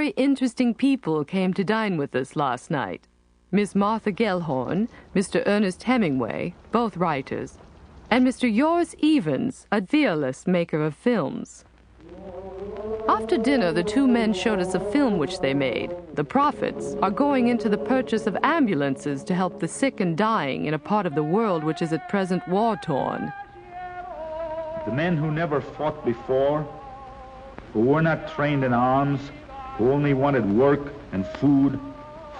very interesting people came to dine with us last night. Miss Martha Gellhorn, Mr. Ernest Hemingway, both writers, and Mr. Yoris Evans, a violist maker of films. After dinner, the two men showed us a film which they made. The profits are going into the purchase of ambulances to help the sick and dying in a part of the world which is at present war-torn. The men who never fought before, who were not trained in arms, who only wanted work and food,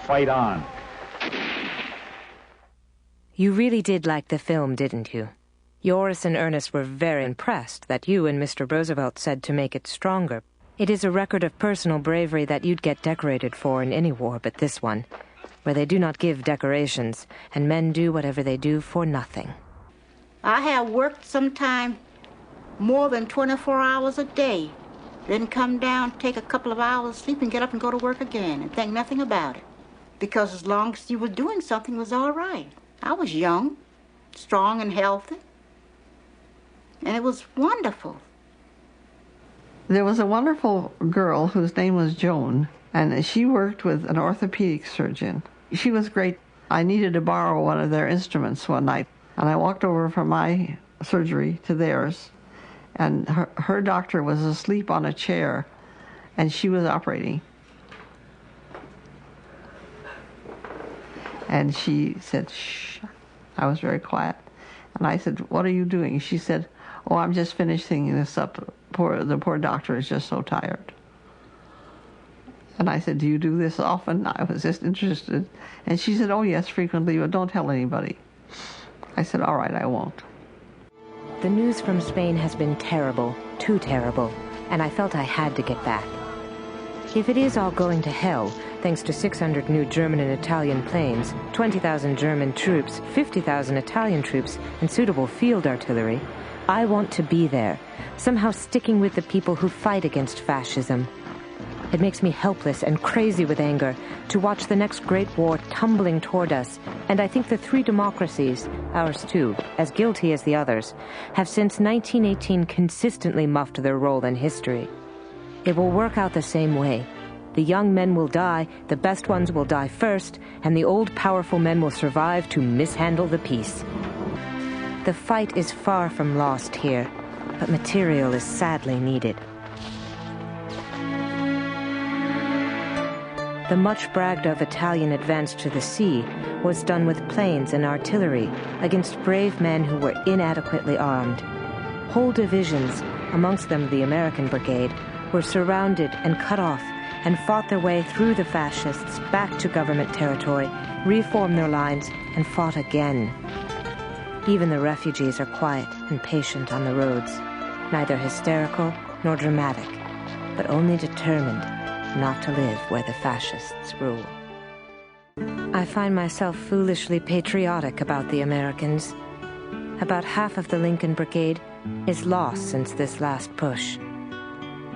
fight on. You really did like the film, didn't you? Yoris and Ernest were very impressed that you and Mr. Roosevelt said to make it stronger. It is a record of personal bravery that you'd get decorated for in any war but this one, where they do not give decorations, and men do whatever they do for nothing. I have worked sometime more than 24 hours a day, then come down, take a couple of hours sleep, and get up and go to work again and think nothing about it. Because as long as you were doing something, it was all right. I was young, strong, and healthy, and it was wonderful. There was a wonderful girl whose name was Joan, and she worked with an orthopedic surgeon. She was great. I needed to borrow one of their instruments one night, and I walked over from my surgery to theirs, and her doctor was asleep on a chair, and she was operating. And she said, "Shh." I was very quiet. And I said, "What are you doing?" She said, "Oh, I'm just finishing this up. The poor doctor is just so tired." And I said, "Do you do this often?" I was just interested. And she said, "Oh, yes, frequently, but don't tell anybody." I said, "All right, I won't." The news from Spain has been terrible, too terrible, and I felt I had to get back. If it is all going to hell, thanks to 600 new German and Italian planes, 20,000 German troops, 50,000 Italian troops, and suitable field artillery, I want to be there, somehow sticking with the people who fight against fascism. It makes me helpless and crazy with anger to watch the next great war tumbling toward us, and I think the three democracies, ours too, as guilty as the others, have since 1918 consistently muffed their role in history. It will work out the same way. The young men will die, the best ones will die first, and the old powerful men will survive to mishandle the peace. The fight is far from lost here, but material is sadly needed. The much bragged of Italian advance to the sea was done with planes and artillery against brave men who were inadequately armed. Whole divisions, amongst them the American Brigade, were surrounded and cut off and fought their way through the fascists back to government territory, reformed their lines, and fought again. Even the refugees are quiet and patient on the roads, neither hysterical nor dramatic, but only determined not to live where the fascists rule. I find myself foolishly patriotic about the Americans. About half of the Lincoln Brigade is lost since this last push.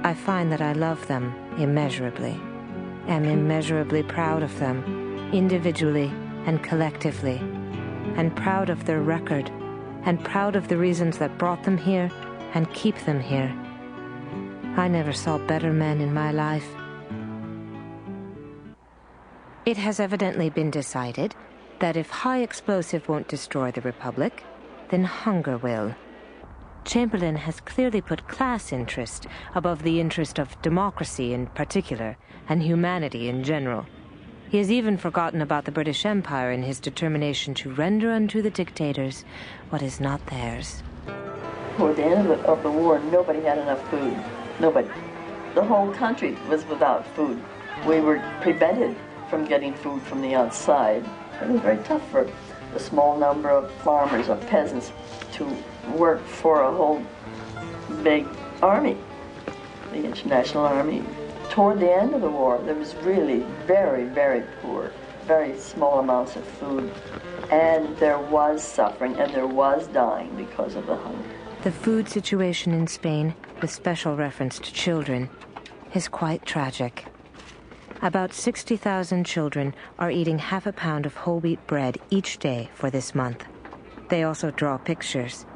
I find that I love them immeasurably, am immeasurably proud of them, individually and collectively, and proud of their record, and proud of the reasons that brought them here and keep them here. I never saw better men in my life. It has evidently been decided that if high explosive won't destroy the Republic, then hunger will. Chamberlain has clearly put class interest above the interest of democracy in particular, and humanity in general. He has even forgotten about the British Empire in his determination to render unto the dictators what is not theirs. Toward the end of the war, nobody had enough food. Nobody. The whole country was without food. We were prevented from getting food from the outside. It was very tough for a small number of farmers or peasants to work for a whole big army, the International Army. Toward the end of the war, there was really very, very poor, very small amounts of food, and there was suffering, and there was dying because of the hunger. The food situation in Spain, with special reference to children, is quite tragic. About 60,000 children are eating half a pound of whole wheat bread each day for this month. They also draw pictures,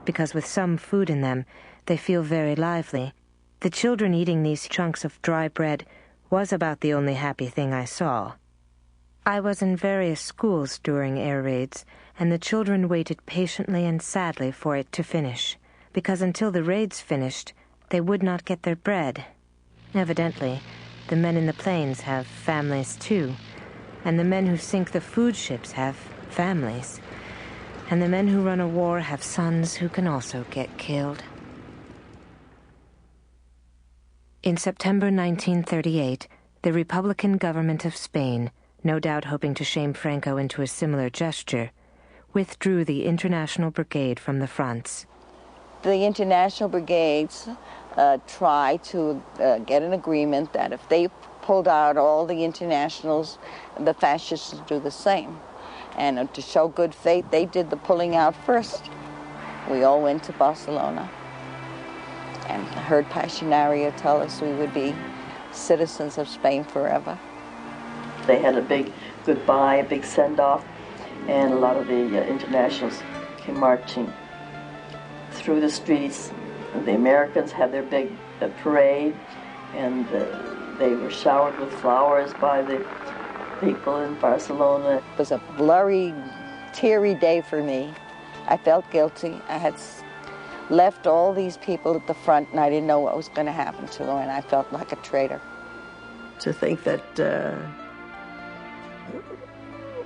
because with some food in them, they feel very lively. The children eating these chunks of dry bread was about the only happy thing I saw. I was in various schools during air raids, and the children waited patiently and sadly for it to finish, because until the raids finished, they would not get their bread. Evidently, the men in the planes have families too, and the men who sink the food ships have families, and the men who run a war have sons who can also get killed. In September 1938, the Republican government of Spain, no doubt hoping to shame Franco into a similar gesture, withdrew the International Brigade from the fronts. The International Brigades tried to get an agreement that if they pulled out, all the internationals, the fascists would do the same. And to show good faith, they did the pulling out first. We all went to Barcelona. And I heard Passionario tell us we would be citizens of Spain forever. They had a big goodbye, a big send-off, and a lot of the internationals came marching through the streets. The Americans had their big parade, and they were showered with flowers by the people in Barcelona. It was a blurry, teary day for me. I felt guilty. I had left all these people at the front, and I didn't know what was going to happen to them, and I felt like a traitor. To think that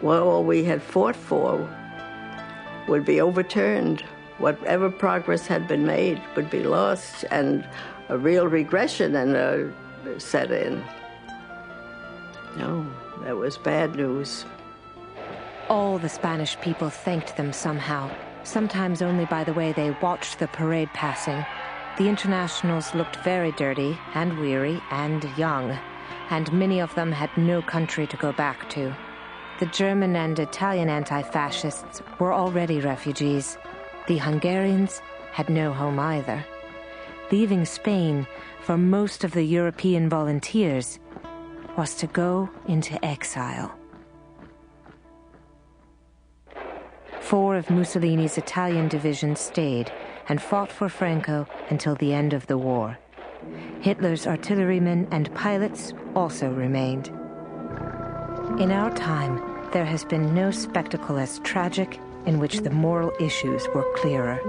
what we had fought for would be overturned, whatever progress had been made would be lost, and a real regression and set in. No, that was bad news. All the Spanish people thanked them somehow, sometimes only by the way they watched the parade passing. The internationals looked very dirty and weary and young, and many of them had no country to go back to. The German and Italian anti-fascists were already refugees. The Hungarians had no home either. Leaving Spain for most of the European volunteers was to go into exile. 4 of Mussolini's Italian divisions stayed and fought for Franco until the end of the war. Hitler's artillerymen and pilots also remained. In our time, there has been no spectacle as tragic in which the moral issues were clearer.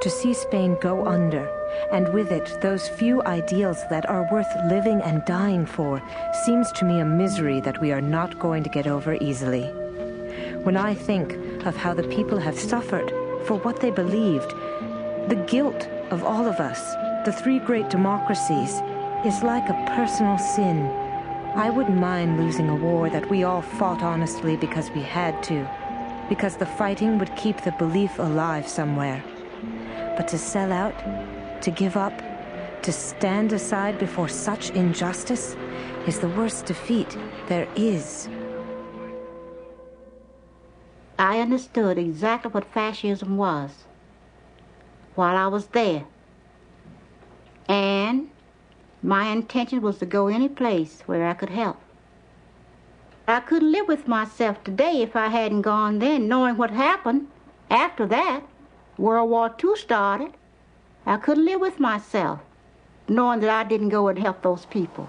To see Spain go under, and with it those few ideals that are worth living and dying for, seems to me a misery that we are not going to get over easily. When I think of how the people have suffered for what they believed, the guilt of all of us, the 3 great democracies, is like a personal sin. I wouldn't mind losing a war that we all fought honestly because we had to, because the fighting would keep the belief alive somewhere. But to sell out, to give up, to stand aside before such injustice is the worst defeat there is. I understood exactly what fascism was while I was there. And my intention was to go any place where I could help. I couldn't live with myself today if I hadn't gone then, knowing what happened after that. World War II started. I couldn't live with myself, knowing that I didn't go and help those people.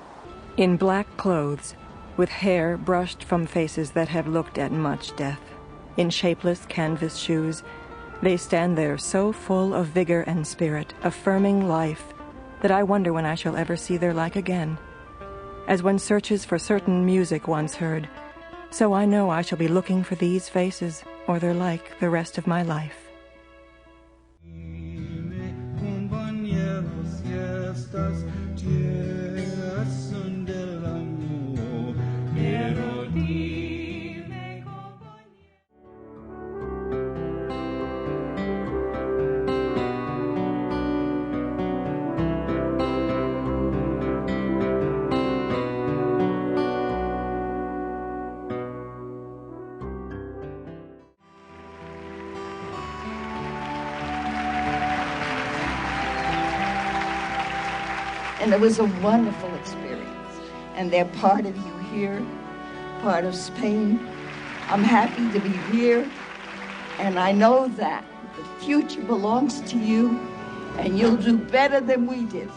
In black clothes, with hair brushed from faces that have looked at much death, in shapeless canvas shoes, they stand there so full of vigor and spirit, affirming life, that I wonder when I shall ever see their like again. As one searches for certain music once heard, so I know I shall be looking for these faces, or their like, the rest of my life. And it was a wonderful experience. And they're part of you here, part of Spain. I'm happy to be here. And I know that the future belongs to you, and you'll do better than we did.